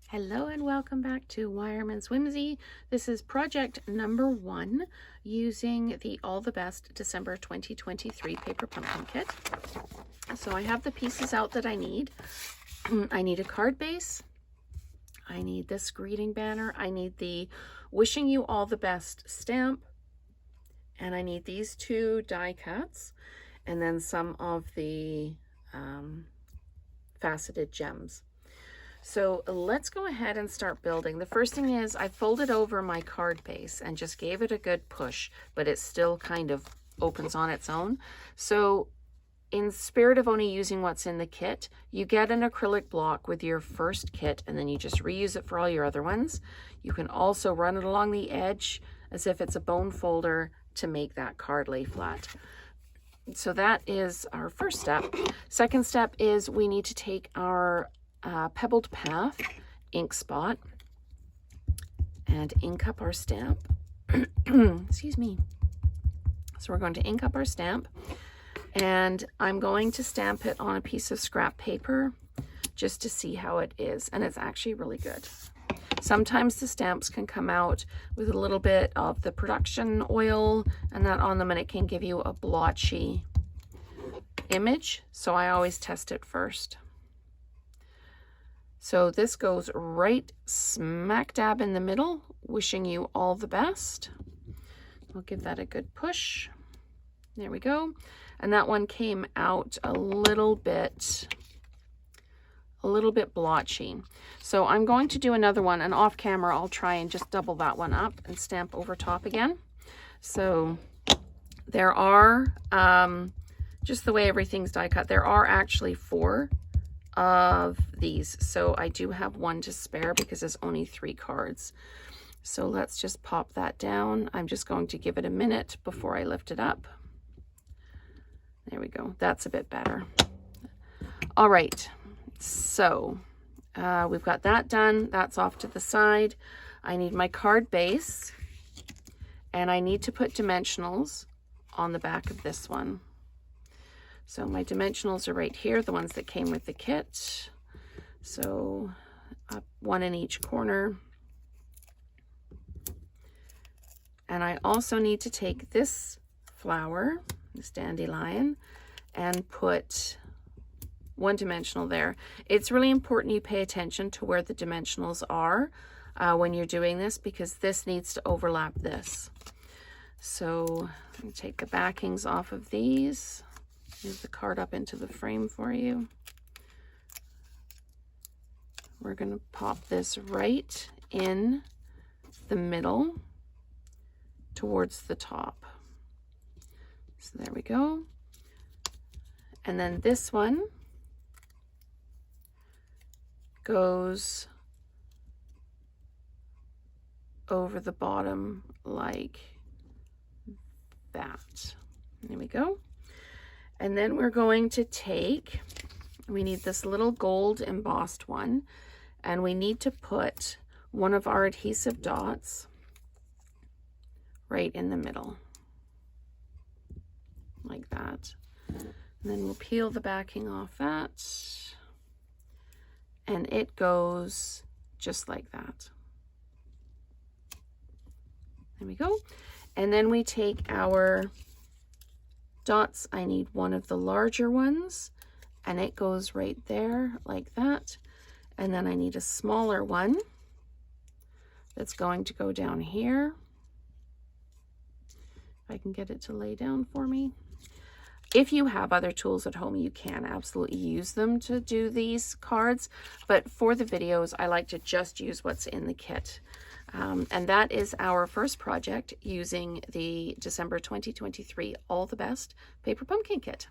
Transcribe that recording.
Hello and welcome back to Wireman's Whimsy. This is project number 1 using the All the Best December 2023 Paper Pumpkin Kit. So I have the pieces out that I need. I need a card base. I need this greeting banner. I need the Wishing You All the Best stamp. And I need these 2 die cuts and then some of the faceted gems. So let's go ahead and start building. The first thing is I folded over my card base and just gave it a good push, but it still kind of opens on its own. So in spirit of only using what's in the kit, you get an acrylic block with your first kit and then you just reuse it for all your other ones. You can also run it along the edge as if it's a bone folder to make that card lay flat. So that is our first step. Second step is we need to take our Pebbled Path ink spot and ink up our stamp. Excuse me. So we're going to ink up our stamp and I'm going to stamp it on a piece of scrap paper just to see how it is, and it's actually really good. Sometimes the stamps can come out with a little bit of the production oil and that on them, and it can give you a blotchy image, so I always test it first. So this goes right smack dab in the middle, wishing you all the best. I'll give that a good push. There we go. And that one came out a little bit blotchy. So I'm going to do another one, and off camera I'll try and just double that one up and stamp over top again. So there are, just the way everything's die cut, there are actually 4 of these, so I do have 1 to spare because there's only 3 cards. So let's just pop that down. I'm just going to give it a minute before I lift it up. There we go. That's a bit better. All right, so we've got that done. That's off to the side. I need my card base and I need to put dimensionals on the back of this one. So my dimensionals are right here, the ones that came with the kit. So 1 in each corner. And I also need to take this flower, this dandelion, and put 1 dimensional there. It's really important you pay attention to where the dimensionals are when you're doing this, because this needs to overlap this. So I'm going to take the backings off of these. Move the card up into the frame for you. We're going to pop this right in the middle towards the top. So there we go. And then this one goes over the bottom like that. There we go. And then we're going to take, we need this little gold embossed one, and we need to put one of our adhesive dots right in the middle, like that. And then we'll peel the backing off that, and it goes just like that. There we go. And then we take our dots. I need one of the larger ones, and it goes right there like that. And then I need a smaller one that's going to go down here. If I can get it to lay down for me. If you have other tools at home, you can absolutely use them to do these cards, but for the videos I like to just use what's in the kit. And that is our first project using the December 2023 All the Best Paper Pumpkin Kit.